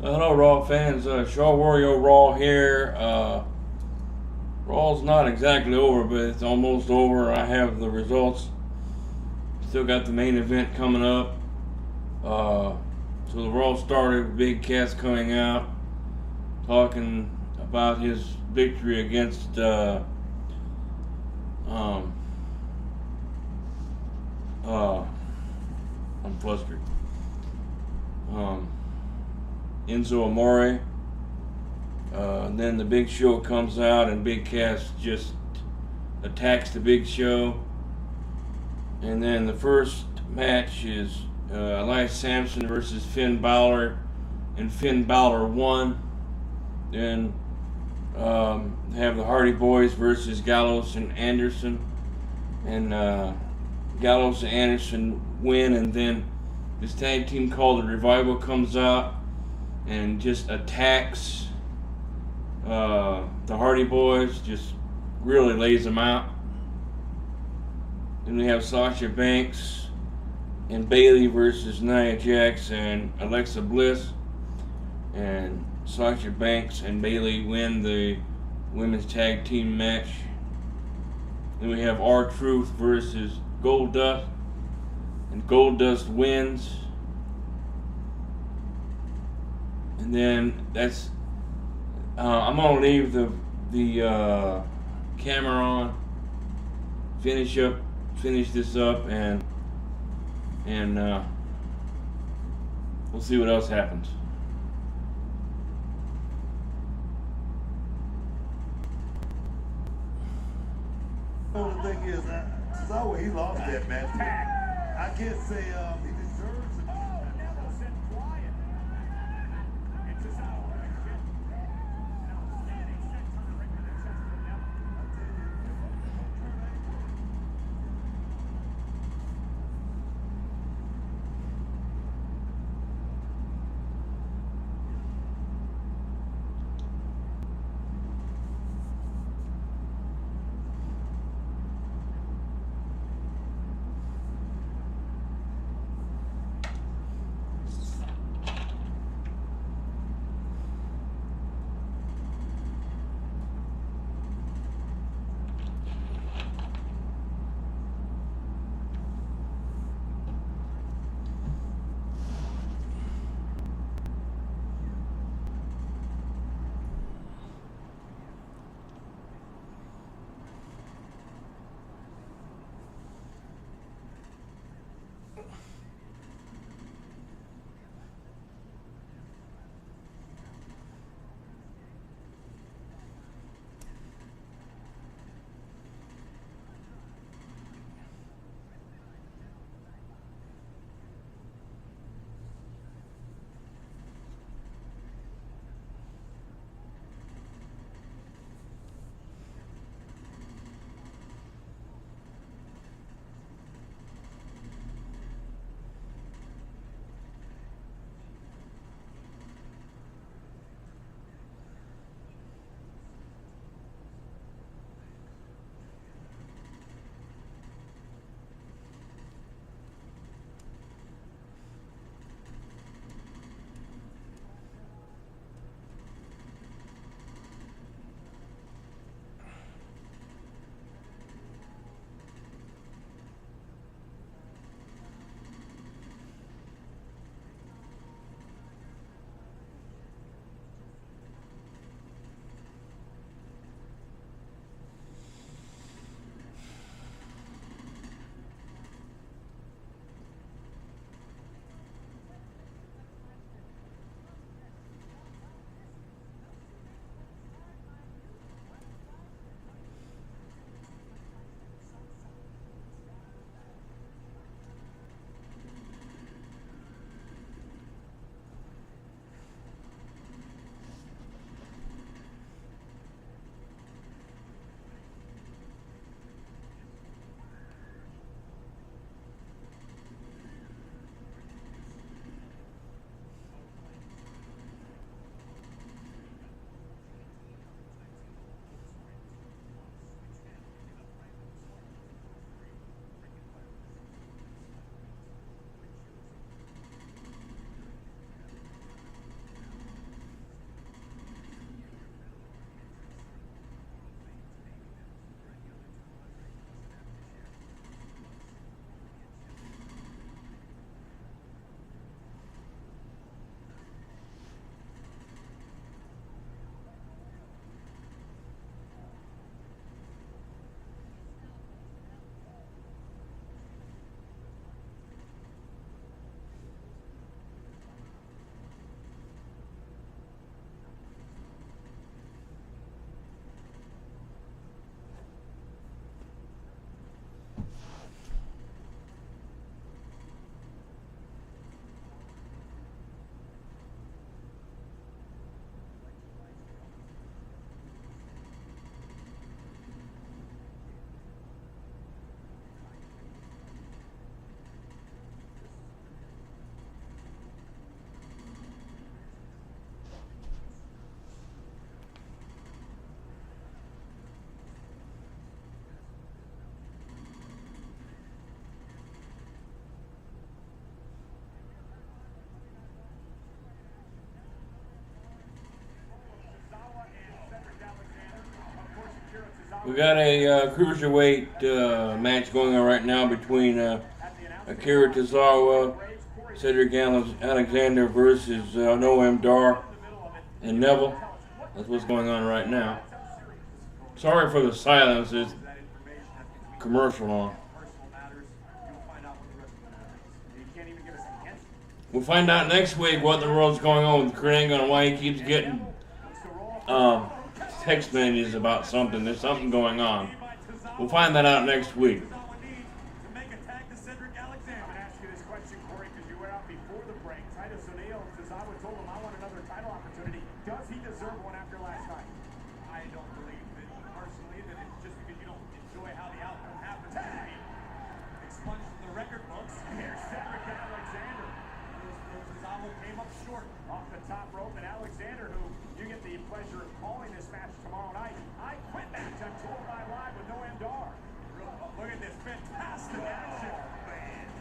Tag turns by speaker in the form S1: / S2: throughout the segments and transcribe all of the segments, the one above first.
S1: Hello, Raw fans. Shaw Wario Raw here. Raw's not exactly over, but it's almost over. I have the results. Still got the main event coming up. So the Raw started with Big Cass coming out, talking about his victory against um, uh, I'm flustered. Um, Enzo Amore. Then the Big Show comes out, and Big Cass just attacks the Big Show. And then the first match is Elias Sampson versus Finn Balor, and Finn Balor won. Then have the Hardy Boys versus Gallows and Anderson, and Gallows and Anderson win. And then this tag team called the Revival comes out and just attacks the Hardy Boys, just really lays them out. Then we have Sasha Banks and Bayley versus Nia Jax and Alexa Bliss, and Sasha Banks and Bayley win the women's tag team match. Then we have R-Truth versus Goldust, and Goldust wins. And then that's I'm gonna leave the camera on, finish this up, and we'll see what else happens.
S2: Well, the thing is, I saw where he lost that match. I can't say he deserves it.
S1: We got a cruiserweight match going on right now between Akira Tozawa, Cedric Alexander versus Noam Dar and Neville. That's what's going on right now. Sorry for the silence. There's commercial on. We'll find out next week what the world's going on with Kurt Angle and why he keeps getting text messages about something. There's something going on. We'll find that out next week.
S3: Does he deserve one after last night? I don't believe that personally that it's just because you don't enjoy how the outcome happens. Expunged from the record books. Here's Cedric Alexander. Tozawa came up short off the top rope, and Alexander, who you get the pleasure of calling this match tomorrow night. I quit match on 205 Live with Noam Dar. Look at this fantastic action.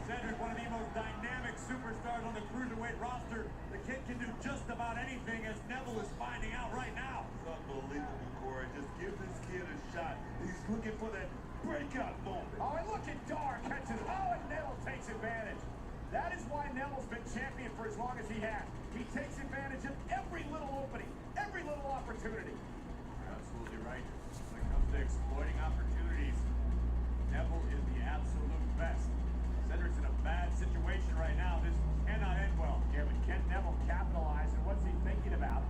S3: Cedric, one of the most dynamic superstars on the cruiserweight roster. The kid can do just about anything, as Neville is finding out right now.
S2: It's unbelievable, Corey. Just give this kid a shot. He's looking for that breakout moment.
S3: Oh, and look at Dar catches. Oh, and Neville takes advantage. That is why Neville's been champion for as long as he has. He takes advantage of every little opening, every little opportunity. You're absolutely right. When it comes to exploiting opportunities, Neville is the absolute best. Cedric's in a bad situation right now. This cannot end well. Yeah, but can Neville capitalize, and what's he thinking about?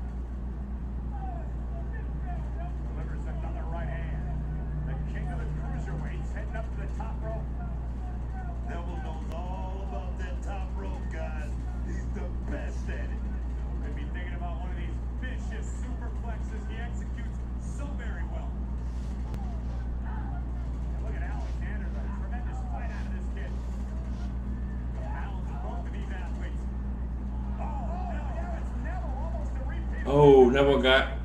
S3: Delivers another right hand. The king of the cruiserweights heading up to the top rope.
S2: Neville knows all about that top rope, guys. He's the best at it.
S3: Could be thinking about one of these vicious superplexes he executes so very well. And look at Alexander, the tremendous fight out of this kid. The balance of both of these athletes. Oh, yeah, it's Neville, almost a repeat.
S1: Oh, Neville got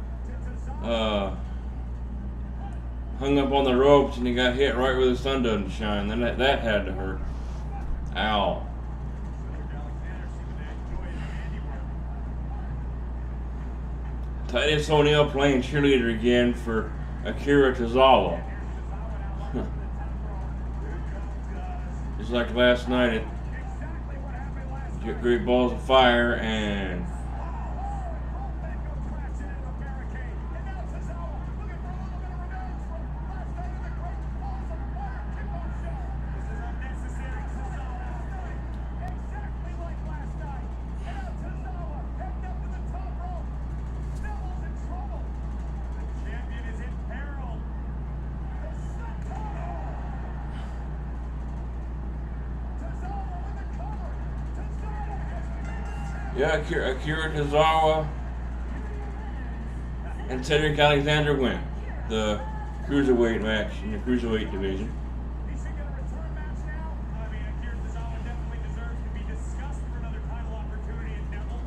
S1: hung up on the ropes and he got hit right where the sun doesn't shine. Then that had to hurt. Ow. Titus O'Neil playing cheerleader again for Akira Tozawa. Just like last night at Great Balls of Fire, and yeah, Akira Tozawa and Cedric Alexander win the cruiserweight match in the cruiserweight division.
S3: Is he going to return match now? I mean, Akira Tozawa definitely deserves to be discussed for another title opportunity in Neville.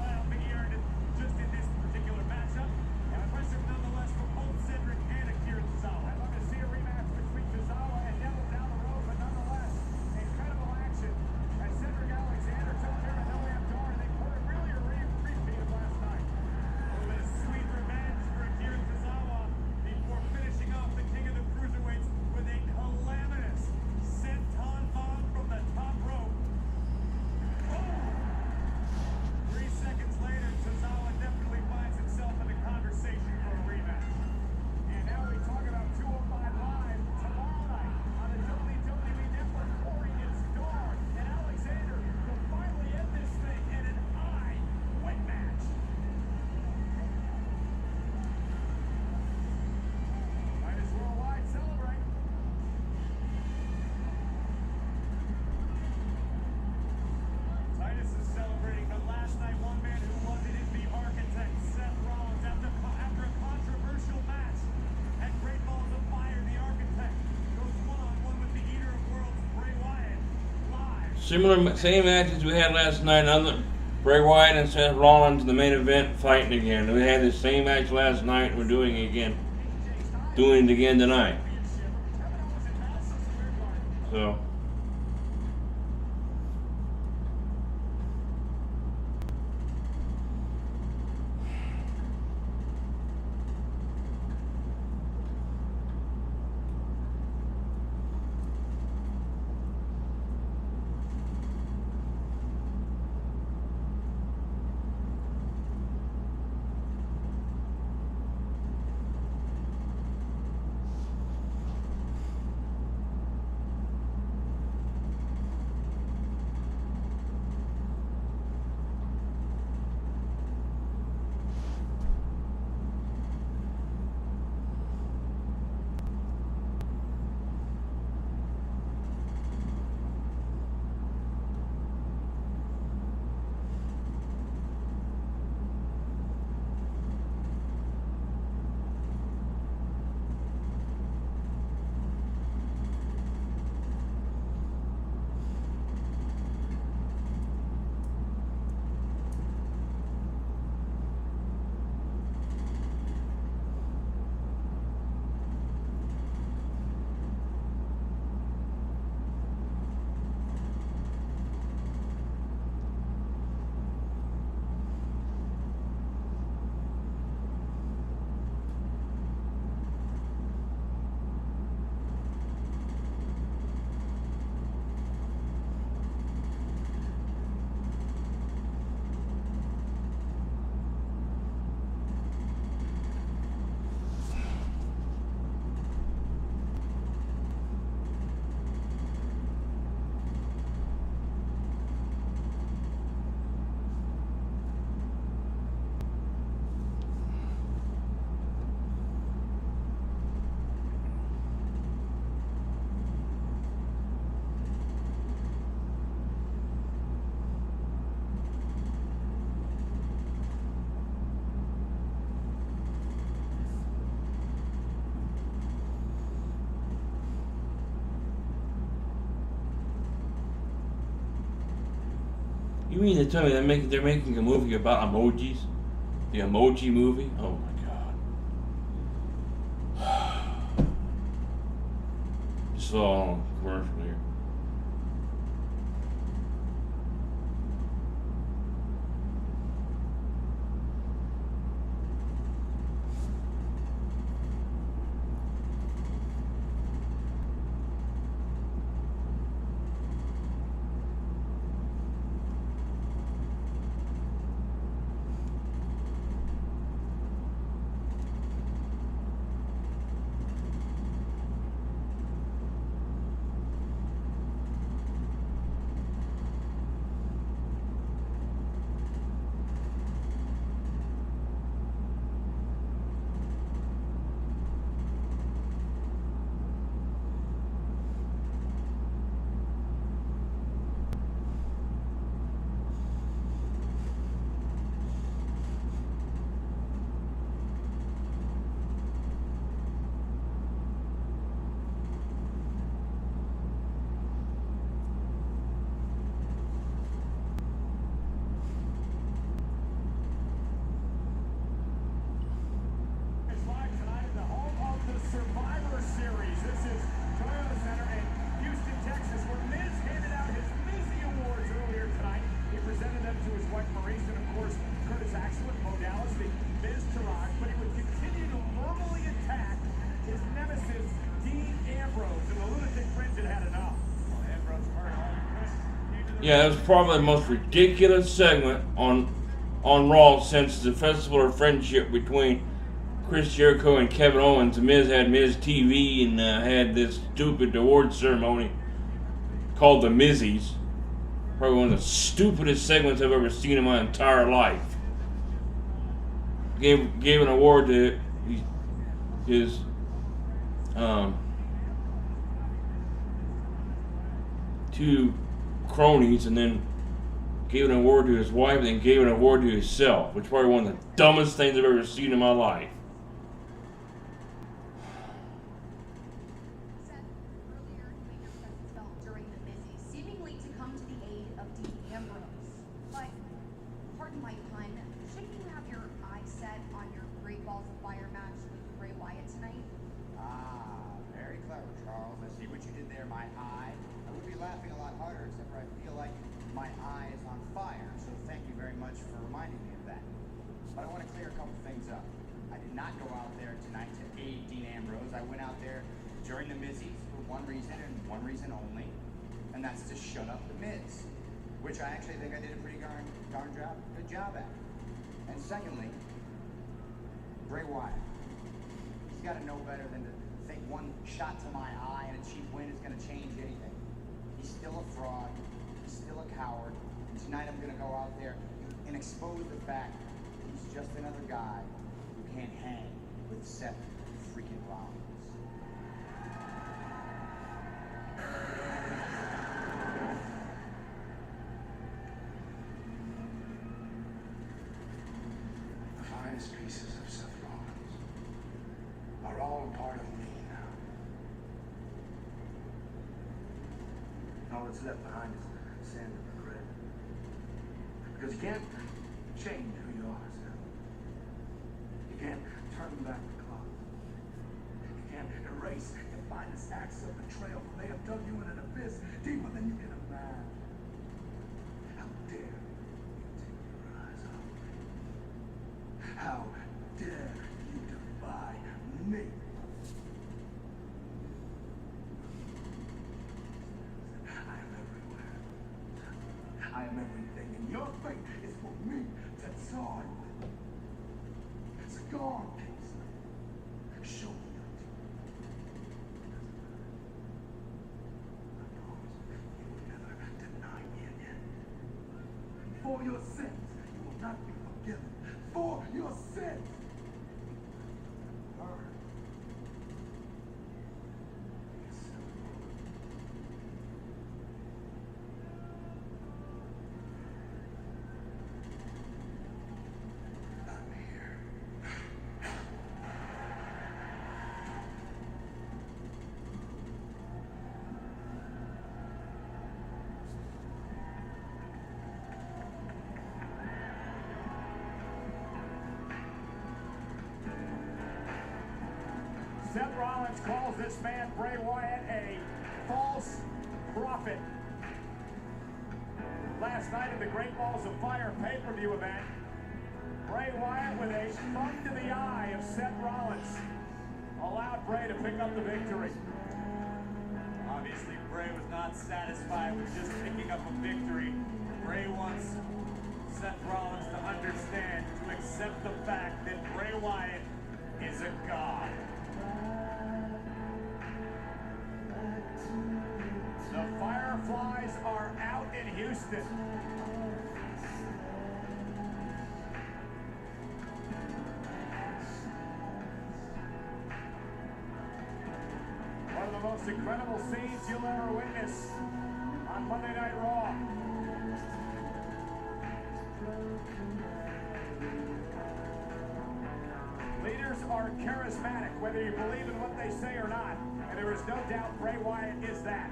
S3: I don't think he earned it just in this particular matchup. And impressive nonetheless for both Cedric and Akira Tozawa. I'd love to see a rematch between Tozawa and Neville down the road, but nonetheless, incredible action as Cedric Alexander took care of Noam Dar. They put it really a repeat of last night. A little bit of sweet revenge for Akira Tozawa before finishing off the king of the cruiserweights with a calamitous senton bomb from the top rope. 3 seconds later, Tozawa definitely finds himself in the conversation for a rematch. And now we talk about 205 Live tomorrow night on the WWE Network. Corey, it's Dar and Alexander to finally end this thing in an eye-win match. Titus Worldwide celebrate. Titus is celebrating, but last night one man who wanted it, the architect, Seth Rollins, after a controversial match at Great Balls of Fire, the architect goes one-on-one with the Eater of Worlds, Bray Wyatt, live.
S1: Same matches we had last night. Bray Wyatt and Seth Rollins in the main event fighting again. We had the same match last night. We're doing it again. Doing it again tonight. So. You mean to tell me they're making a movie about emojis? The Emoji Movie? Oh my god. Just saw a commercial here.
S3: It's live tonight at the home of the Survivor Series. This is Toyota Center in Houston, Texas, where Miz handed out his Mizzy Awards earlier tonight. He presented them to his wife Maurice and, of course, Curtis Axel with Bo Dallas, the Miz Taraj, but he would continue to verbally attack his nemesis, Dean Ambrose, and the Lunatic Fringe had had enough. Well, Ambrose heard all Chris.
S1: Yeah, that was probably the most ridiculous segment on Raw since the Festival of Friendship between Chris Jericho and Kevin Owens. The Miz had Miz TV and had this stupid award ceremony called the Mizzies. Probably one of the stupidest segments I've ever seen in my entire life. Gave an award to his two cronies, and then gave an award to his wife, and then gave an award to himself, which is probably one of the dumbest things I've ever seen in my life.
S4: Said earlier doing your presence felt during the Mizzy, seemingly to come to the aid of Dean Ambrose. But, pardon my pun, shouldn't you have your eyes set on your Great Balls of Fire match with Bray Wyatt tonight?
S5: Ah, very clever, Charles. I see what you did there, my eye. I would be laughing a lot harder, except for I feel like my eye is on fire. So thank you very much for reminding me of that. But I want to clear a couple things up. I did not go out there tonight to aid Dean Ambrose. I went out there during the Mizzies for one reason and one reason only, and that's to shut up the Miz, which I actually think I did a pretty good job at. And secondly, Bray Wyatt. He's got to know better than to think one shot to my eye and a cheap win is going to change anything. He's still a fraud. He's still a coward. And tonight I'm going to go out there and expose the fact that he's just another guy who can't hang with Seth freaking Rollins.
S6: The finest pieces of Seth Rollins are all part of me now. All that's left behind is sand and regret. Because you can't change who you are, Seth. You can't turn back the clock. You can't erase the finest acts of betrayal when they have dug you in an abyss deeper than you can imagine. How dare you take your eyes off me? How dare you defy me? I am everywhere. I am everything, and your fate is for me to toy with. Cigar case. Show me your teeth. I promise you will never deny me again. For your sins, you will not be forgiven. For your sins. Her. I'm here.
S3: Rollins calls this man, Bray Wyatt, a false prophet. Last night at the Great Balls of Fire pay-per-view event, Bray Wyatt, with a thumb to the eye of Seth Rollins, allowed Bray to pick up the victory.
S7: Obviously, Bray was not satisfied with just picking up a victory. Bray wants Seth Rollins to understand, to accept the fact that Bray Wyatt is a god.
S3: The Fireflies are out in Houston. One of the most incredible scenes you'll ever witness on Monday Night Raw. Leaders are charismatic, whether you believe in what they say or not, and there is no doubt Bray Wyatt is that.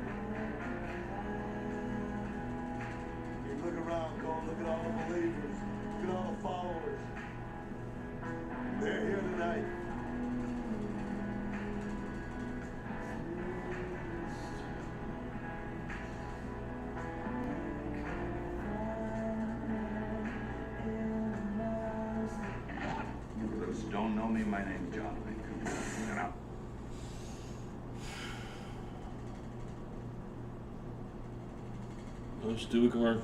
S2: You look around, Cole, look at all the believers, look at all the followers. They're here tonight.
S6: For those who don't know me, my name's John Wayne. Shut up.
S1: Oh, stupid commercial.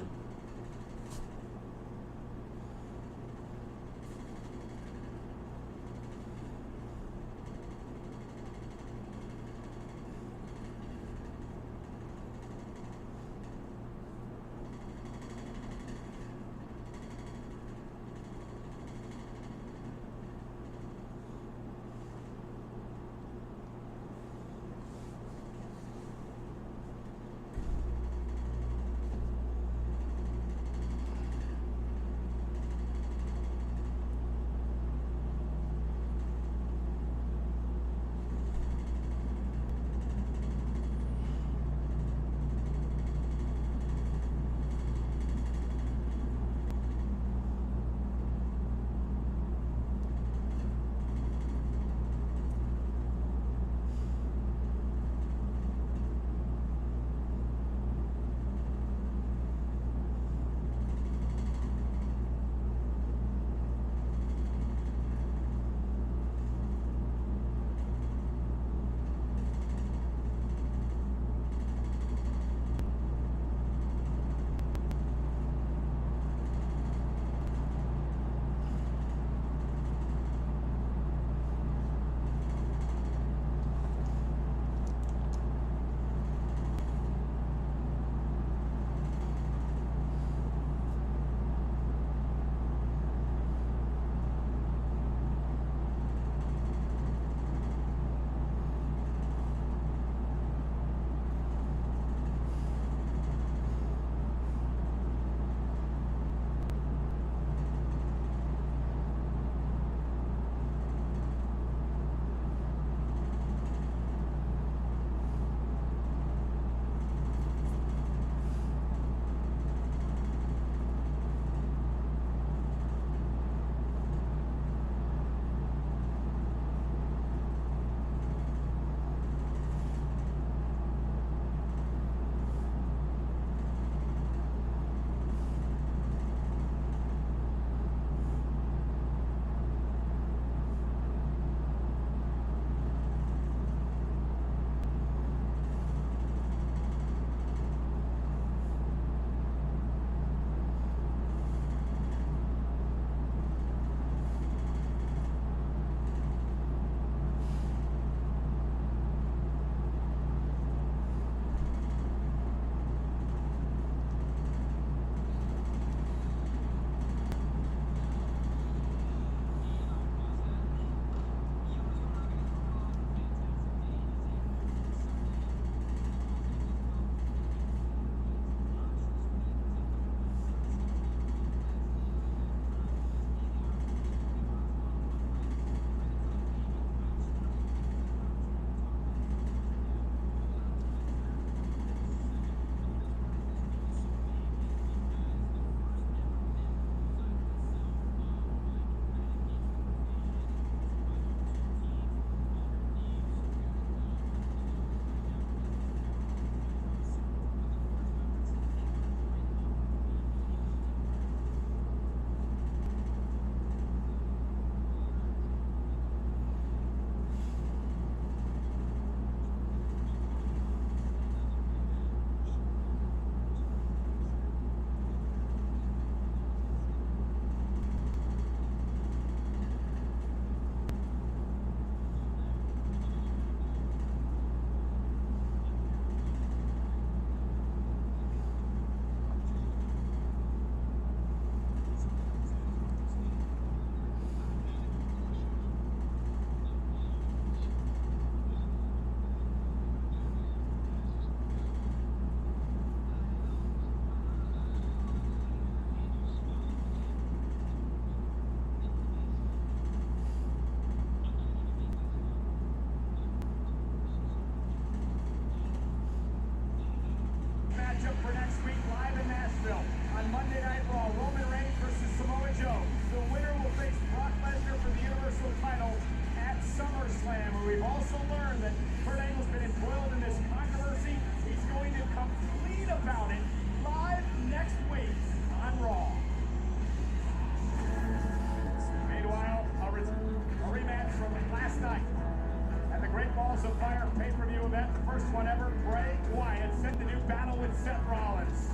S3: first one ever, Bray Wyatt set the new battle with Seth Rollins.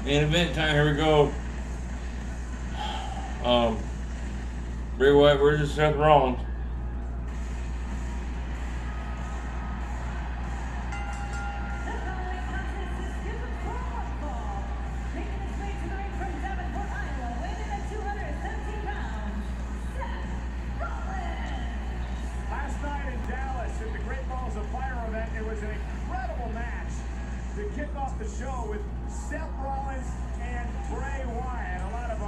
S1: Main event time, here we go. Bray Wyatt versus Seth Rollins.
S3: Last night in Dallas at the Great Balls of Fire event, it was an incredible match to kick off the show with Seth Rollins and Bray Wyatt. A lot of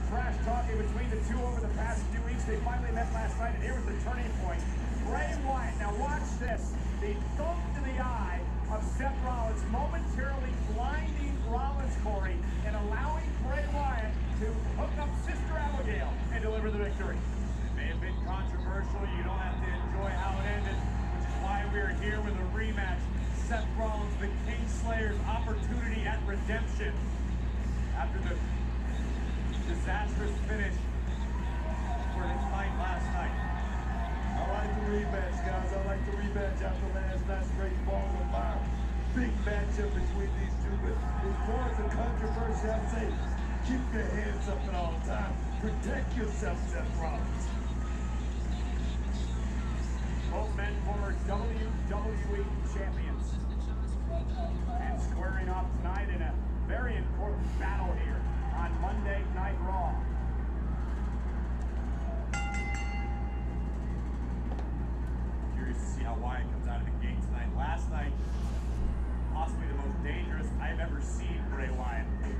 S3: trash talking between the two over the past few weeks. They finally met last night, and here was the turning point. Bray Wyatt, now watch this. The thump to the eye of Seth Rollins, momentarily blinding Rollins, Corey, and allowing Bray Wyatt to hook up Sister Abigail and deliver the victory. It may have been controversial. You don't have to enjoy how it ended, which is why we're here with a rematch. Seth Rollins, the Kingslayer's opportunity at redemption after the disastrous finish for his fight last night.
S2: I like the rematch, guys. I like the rematch after last night's Great Balls of Fire. Big matchup between these two, but as far as the controversy, I'd say keep your hands up at all times. Protect yourself, Seth Rollins.
S3: Both men former WWE champions. And squaring off tonight in a very important battle here on Monday Night Raw. Curious to see how Wyatt comes out of the gate tonight. Last night, possibly the most dangerous I've ever seen Bray Wyatt. You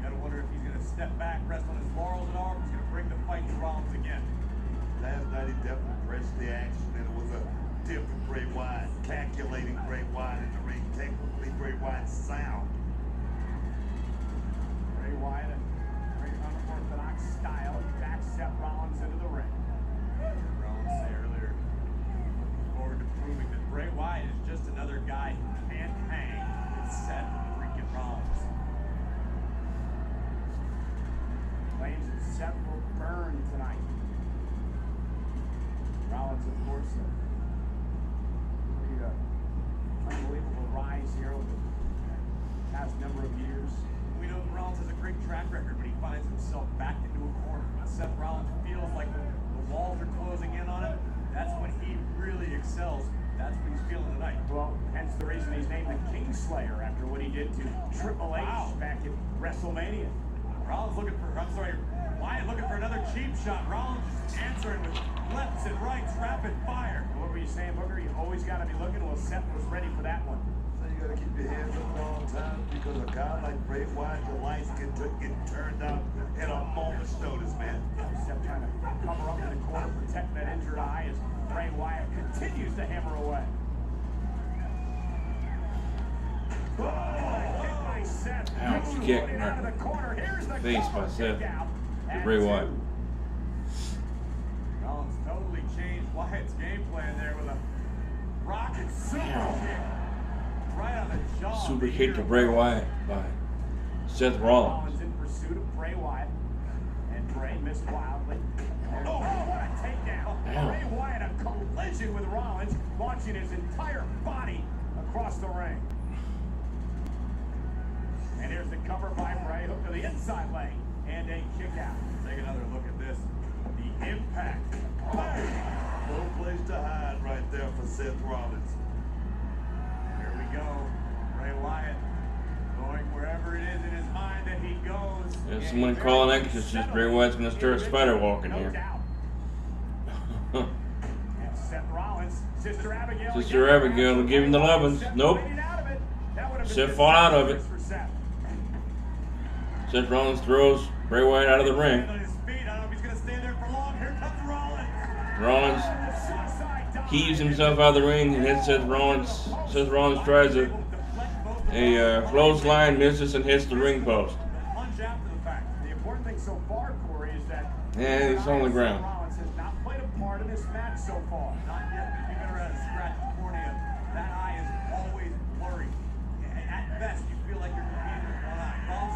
S3: gotta wonder if he's gonna step back, rest on his laurels at all, or if he's gonna bring the fight to Rollins again.
S2: Last night he definitely pressed the action, and it was a different Bray Wyatt, calculating Bray Wyatt in the ring, technically Bray Wyatt's sound.
S3: Bray Wyatt, a very unorthodox style, backs Seth Rollins into the ring. Rollins said earlier, looking forward to proving that Bray Wyatt is just another guy who can't hang with Seth freaking Rollins. Claims that Seth will burn tonight. Rollins, of course, made an unbelievable rise here over the past number of years. We know that Rollins has a great track record, but he finds himself back into a corner. When Seth Rollins feels like the walls are closing in on him, that's when he really excels. That's what he's feeling tonight. Well, hence the reason he's named the Kingslayer after what he did to Triple H back at WrestleMania. Rollins looking for, Wyatt looking for another cheap shot. Rollins just answering with lefts and rights, rapid fire. What were you saying, Booker? You always got to be looking. Well, Seth was ready for that one.
S2: So you gotta keep your hands up at all times, because a guy like Bray Wyatt, the lights get turned out at a moment's notice, man.
S3: Seth trying to cover up in the corner, protect that injured eye as Bray Wyatt continues to hammer away. Oh, kick by Seth.
S1: Ouch, kick
S3: Out of the corner. Here's the
S1: face by
S3: cover
S1: Seth
S3: kick out
S1: to
S3: at
S1: Bray
S3: 2.
S1: Wyatt.
S3: Rollins totally changed Wyatt's game plan there with a rocket super kick right on the jaw.
S1: Super kick to Bray Wyatt by Seth Rollins.
S3: Rollins in pursuit of Bray Wyatt, and Bray missed wildly. Oh, what a takedown!
S1: Ow.
S3: Bray Wyatt, a collision with Rollins, launching his entire body across the ring. And here's the cover by Bray, hook to the inside leg, and a kick out. Take another look at this. The impact. Bang!
S2: No place to hide right there for Seth Rollins.
S3: Here we go. Bray Wyatt going wherever it is in his mind that he goes.
S1: There's
S3: And
S1: someone
S3: he
S1: calling
S3: very
S1: exorcist.
S3: settled
S1: Bray Wyatt's gonna start
S3: individual,
S1: spider walking
S3: no
S1: here.
S3: doubt. And Seth Rollins, Sister Abigail.
S1: Sister
S3: again.
S1: Abigail will give him the lovins.
S3: Seth
S1: Nope.
S3: waiting out of it. That would have been
S1: Seth fought out of it.
S3: disastrous for Seth.
S1: Seth Rollins throws Bray Wyatt out of the ring.
S3: On his feet. I don't know if he's going to stay there for long. Here comes Rollins.
S1: Rollins
S3: The suicide dive.
S1: heaves himself out of the ring and hits Seth Rollins. Seth Rollins tries a clothesline, misses, and hits the ring post.
S3: Punch after the fact. The important thing so far, Corey, is that
S1: And he's on the ground.
S3: Rollins has not played a part in this match so far. Not yet, but you've ever had a scratch the cornea. That eye is always blurry. At best, you feel like you're competing with one eye. Rollins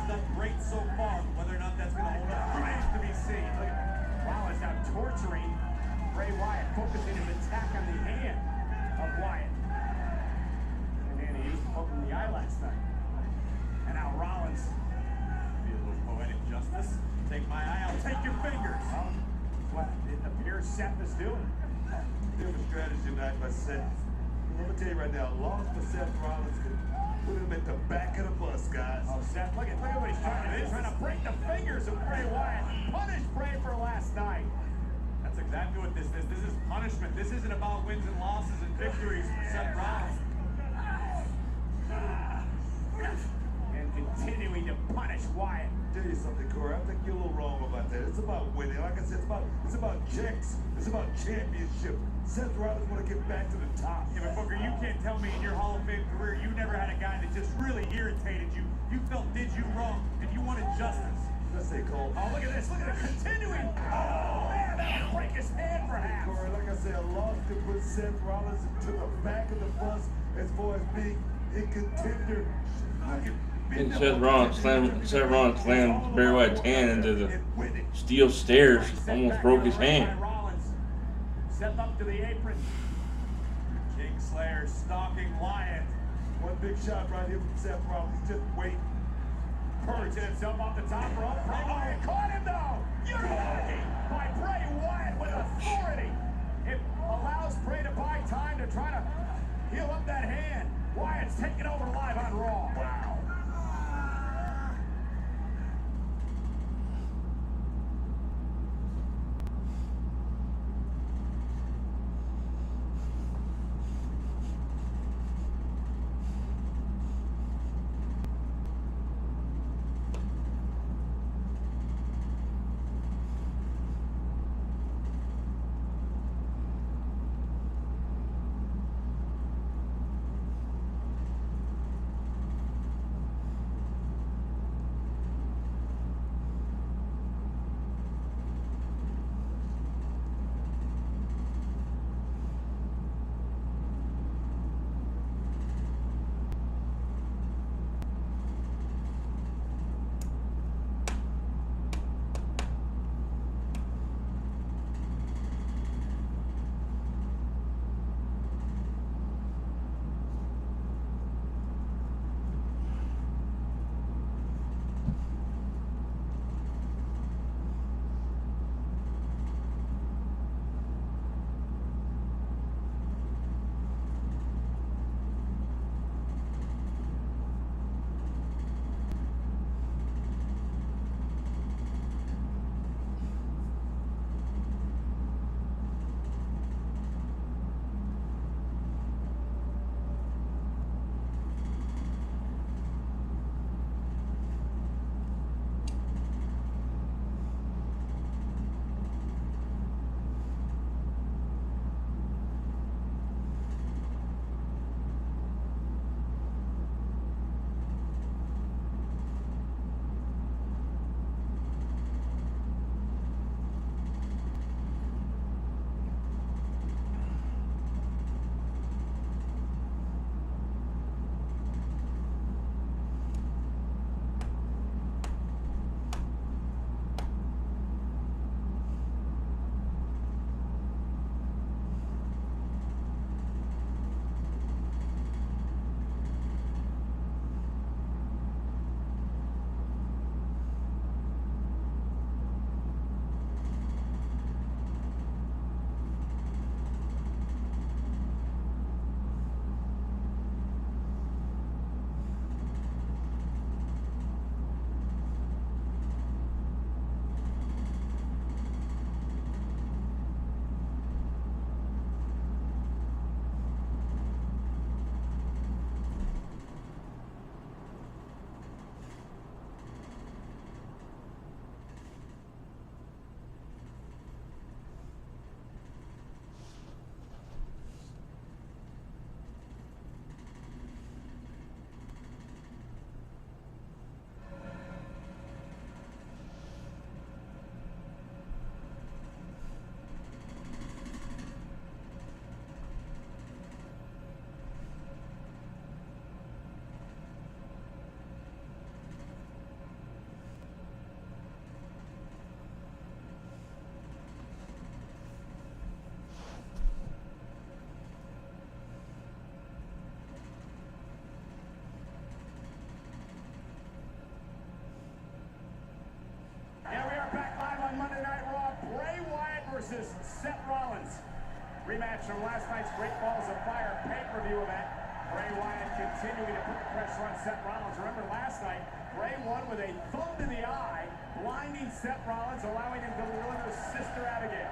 S3: Wyatt focusing his attack on the hand of Wyatt. And then he used to poke him in the eye last night. And now Rollins, be a little poetic justice. Take my eye, I'll take your fingers. Well, what it appears Seth is doing.
S2: Different strategy tonight by Seth. Let me tell you right now, loss for Seth Rollins could put him at the back of the bus, guys.
S3: Oh, Seth, look at what he's trying to do. He's trying to break the fingers of Bray Wyatt. Punish Bray for last night. That's exactly what this is. This is punishment. This isn't about wins and losses and victories for Seth Rollins. And continuing to punish Wyatt.
S2: Tell you something, Corey. I think you're a little wrong about that. It's about winning. Like I said, it's about checks. It's about championship. Seth Rollins want to get back to the top.
S3: Yeah, but Booker, you can't tell me in your Hall of Fame career you never had a guy that just really irritated you. You felt did you wrong, and you wanted justice.
S2: Let's say, Cole.
S3: Oh, look at this. Look at it continuing. Oh, man, that'll break his hand, perhaps.
S2: Corey, like I said, a loss could put Seth Rollins to the back of the bus as far as being a contender.
S1: And Seth Rollins slammed Bray Wyatt's hand into the steel stairs, almost broke his hand.
S3: Seth up to the apron. Kingslayer stalking Wyatt.
S2: One big shot right here from Seth Rollins. Just wait.
S3: Perching himself off the top rope. Bray Wyatt caught him though. Unity by Bray Wyatt with authority. It allows Bray to buy time to try to heal up that hand. Wyatt's taking over live on Raw. Wow. Rematch from last night's Great Balls of Fire pay-per-view event. Bray Wyatt continuing to put the pressure on Seth Rollins. Remember last night, Bray won with a thumb in the eye, blinding Seth Rollins, allowing him to deliver Sister Abigail.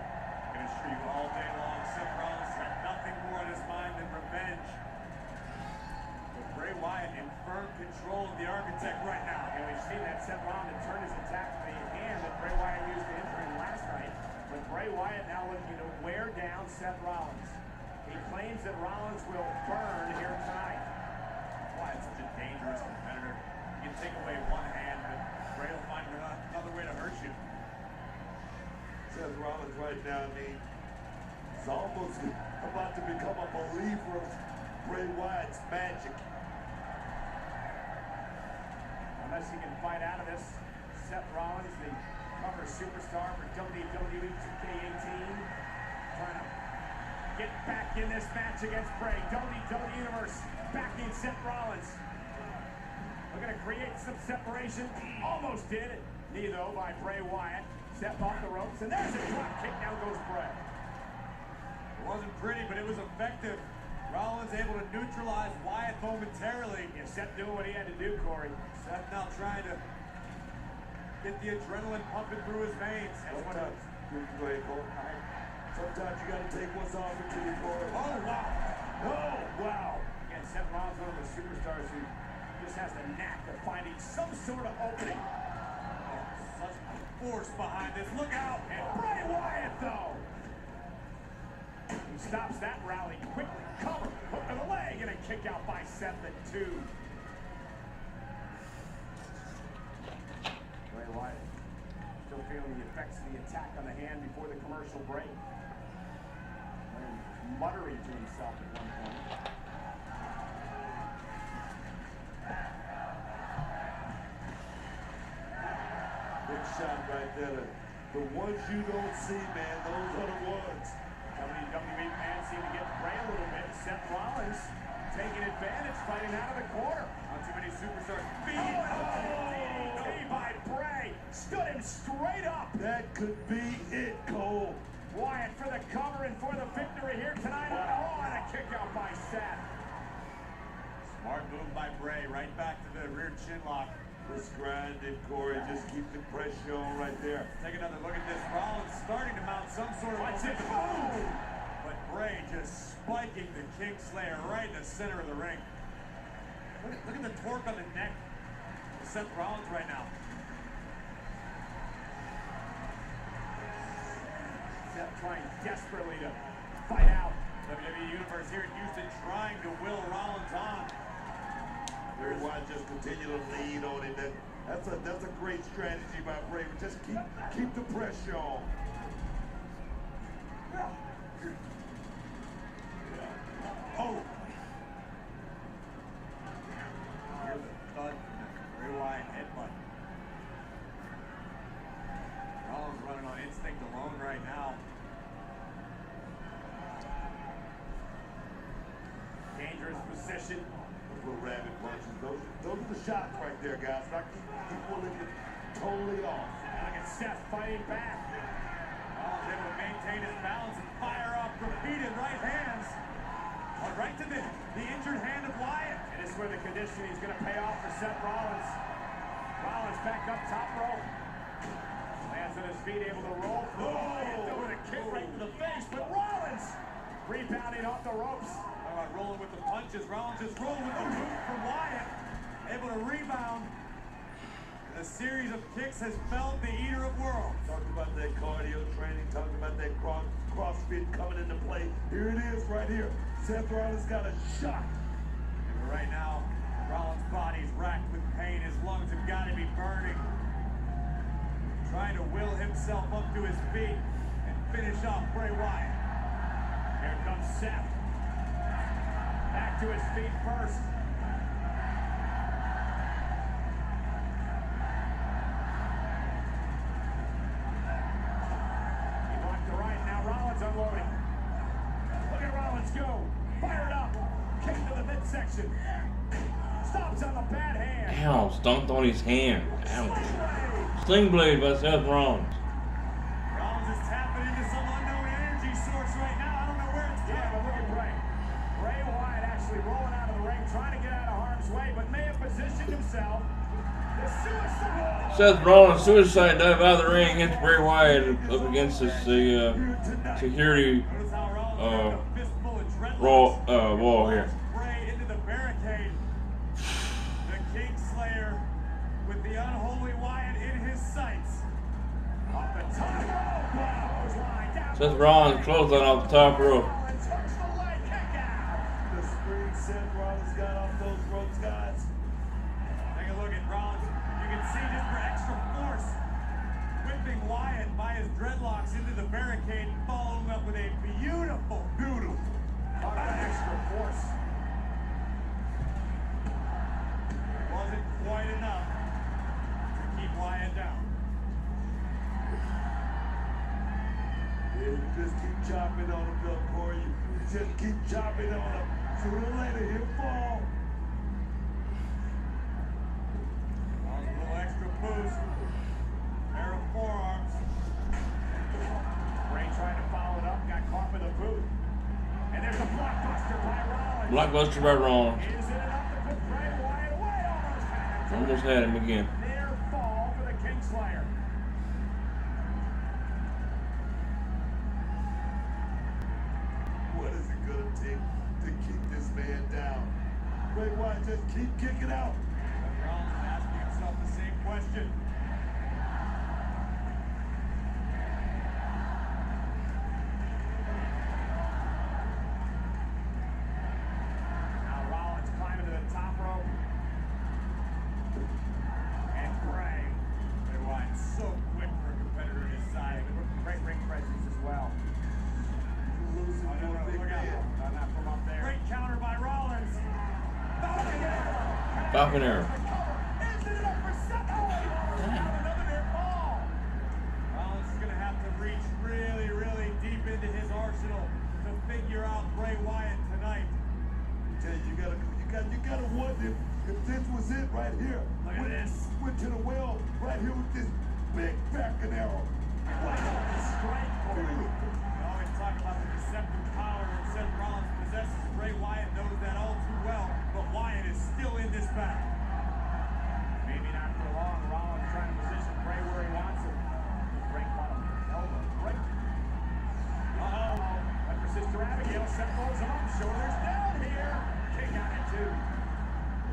S7: Gonna streak all day long. Seth Rollins had nothing more on his mind than revenge. But Bray Wyatt in firm control of the Architect right now.
S3: And we've seen that Seth Rollins turn his attack to the hand that Bray Wyatt used to injure him last night. But Bray Wyatt now looking to wear down Seth Rollins. He claims that Rollins will burn here tonight.
S7: Wyatt's such a dangerous competitor. You can take away one hand, but Bray will find another way to hurt you.
S2: Seth Rollins right now, I mean, is almost about to become a believer of Bray Wyatt's magic.
S3: Unless he can fight out of this, Seth Rollins, the cover superstar for WWE 2K18, trying to get back in this match against Bray. WWE Universe backing Seth Rollins. Looking to create some separation. Almost did it. Knee though by Bray Wyatt. Seth off the ropes, and there's a drop kick. Down goes Bray.
S7: It wasn't pretty, but it was effective. Rollins able to neutralize Wyatt momentarily.
S3: Yeah, Seth doing what he had to do, Corey.
S7: Seth now trying to get the adrenaline pumping through his veins.
S2: Sometimes, go ahead, Cole. Sometimes you gotta take what's offered to you, Corey.
S3: Oh, wow. Oh, wow. Again, Seth Rollins, one of the superstars who just has the knack of finding some sort of opening.
S7: Oh, such force behind this. Look out!
S3: And Bray Wyatt, though. He stops that rally quickly. Cover, hook to the leg, and a kick out by Seth at 2. Bray Wyatt still feeling the effects of the attack on the hand before the commercial break. Muttering to himself at one point.
S2: Big shot right there. The ones you don't see, man, those are the ones.
S3: WWE fans seem to get Bray a little bit. Seth Rollins taking advantage, fighting out of the corner.
S7: Not too many superstars.
S3: DDT by Bray. Stood him straight up.
S2: That could be it, Cole.
S3: Wyatt for the cover and for the victory here tonight on Raw, and a kick out by Seth.
S7: Smart move by Bray. Right back to the rear chin lock.
S2: Just grind it, Corey. Just keep the pressure on right there.
S7: Take another look at this. Rollins starting to mount some sort of
S3: Watch it.
S7: momentum. But Bray just spiking the Kingslayer right in the center of the ring. Look at the torque on the neck of Seth Rollins right now.
S3: Seth trying desperately to fight out.
S7: WWE Universe here in Houston trying to will Rollins on.
S2: Bray Wyatt just continue to lead on it. That's a great strategy by Bray. Just keep the pressure on.
S7: Oh! Here's a thud from the Bray Wyatt headbutt. Rollins running on instinct alone right now.
S3: Dangerous position.
S2: Those little rabbit punches. Those are the shots right there, guys. Not keep pulling it totally off.
S3: Look at Seth fighting back.
S7: Rollins able to maintain his balance and fire off repeated right hands. Right to the injured hand of Wyatt.
S3: And this is where the conditioning is going to pay off for Seth Rollins. Rollins back up top rope. Lands on his feet, able to roll. With a kick right to the face, but Rollins rebounding off the ropes.
S7: Talk about rolling with the punches. Rollins just rolled with the boot from Wyatt. Able to rebound. And a series of kicks has felled the Eater of Worlds.
S2: Talking about that cardio training, talking about that CrossFit coming into play. Here it is right here. Seth Rollins got a shot.
S7: And right now, Rollins' body's racked with pain. His lungs have got to be burning. Trying to will himself up to his feet and finish off Bray Wyatt.
S3: Here comes Seth. Back to his feet first. He blocked the right. Now Rollins unloading. Look at Rollins go. Fired up. Kick to the midsection. Stops on the bad hand.
S1: Ow, stomped on his hand. Ow. Sling blade by Seth Rollins.
S7: Rollins is tapping into some unknown energy source right now. I don't know where
S1: Seth Rollins suicide dive out of the ring, hits Bray Wyatt up against this security wall here.
S7: Bray into the barricade. The Kingslayer with the unholy Wyatt in his sights. Off the top rope, clothesline down.
S1: Seth Rollins clothesline off the top rope.
S7: Rollins hooks the leg kick out.
S2: The spring Seth Rollins got off those ropes, guys.
S7: Take a look at Rollins. You can see just for extra force, whipping Wyatt by his dreadlocks into the barricade, following up with a beautiful talk about extra force. It wasn't quite enough to keep Wyatt down.
S2: Yeah, you just keep chopping on him, Bill Corey. You just keep chopping on him. Sooner or later, he'll fall.
S7: A little extra boost. Pair of forearms. Bray trying to follow it up, got caught with a boot. And there's a blockbuster by Rollins.
S1: Blockbuster by Rollins.
S7: Is it enough to put Bray Wyatt away?
S1: Almost had him again.
S7: Near fall for the Kingslayer.
S2: What is it gonna take to keep this man down? Bray Wyatt, just keep kicking out.
S7: Seth Rollins is asking himself the same question. Now Rollins climbing to the top rope. And Bray. Bray Wyatt so quick for a competitor in his side. Great ring presence as well.
S2: Losing
S7: Oh,
S2: to a big
S7: look out.
S2: man.
S7: Not from up there. Great counter by Rollins. Falcon Arrow.
S1: Falcon Arrow.
S7: Is it enough for Seth? Oh, he falls down. Another near fall. Rollins is going to have to reach really, really deep into his arsenal to figure out Bray Wyatt tonight.
S2: Tell you, you gotta wonder if this was it right here.
S7: Look at this.
S2: Went to the well right here with this big Falcon Arrow.
S7: What a strike.
S2: Beautiful.
S7: We always talk about the deceptive power that Seth Rollins possesses. Bray Wyatt knows that all too well, but Wyatt is still in this battle. Maybe not for long. Rollins trying to position Bray where he wants him. Bray caught him with an elbow. Bray. Uh-oh. And for Sister Abigail, Seth rolls him up. Shoulders down here. Kick out at two.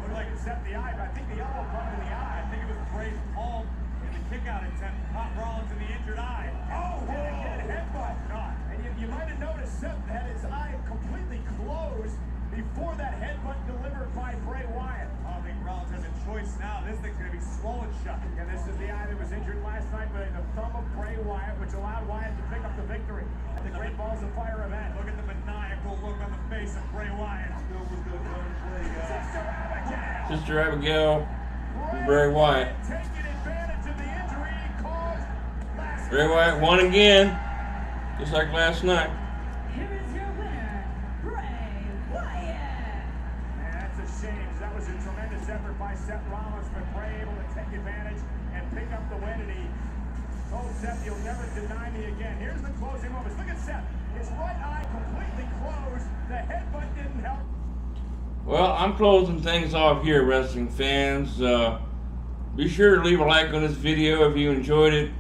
S7: Looked like it set the eye, but I think the elbow caught him in the eye. I think it was Bray's palm in the kick out attempt. Caught Rollins in the injured eye. Oh, hit again. Headbutt. God. And you might have noticed Seth had his eye completely closed before that headbutt delivered by Bray Wyatt. I don't think Rollins has a choice now. This thing's going to be swollen shut. And this is the eye that was injured last night by the thumb of Bray Wyatt, which allowed Wyatt to pick up the victory at the Great Balls of Fire event. Look at the maniacal look on the face of Bray Wyatt.
S2: Still was gonna come and play, guys.
S7: Sister Abigail.
S1: Sister Abigail and Bray Wyatt.
S7: Taking advantage of the injury he caused last
S1: Bray Wyatt won again, just like last night.
S8: Here is your winner, Bray Wyatt.
S7: And that's a shame. That was a tremendous effort by Seth Rollins, but Bray able to take advantage and pick up the win. And he told Seth, "You'll never deny me again." Here's the closing moments. Look at Seth. His right eye completely closed. The headbutt didn't help.
S1: Well, I'm closing things off here, wrestling fans. Be sure to leave a like on this video if you enjoyed it.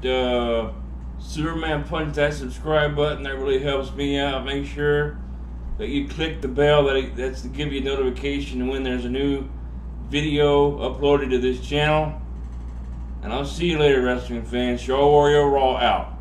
S1: Superman punch that subscribe button. That really helps me out. Make sure that you click the bell. That's to give you a notification when there's a new video uploaded to this channel. And I'll see you later, wrestling fans. Show Warrior Raw out.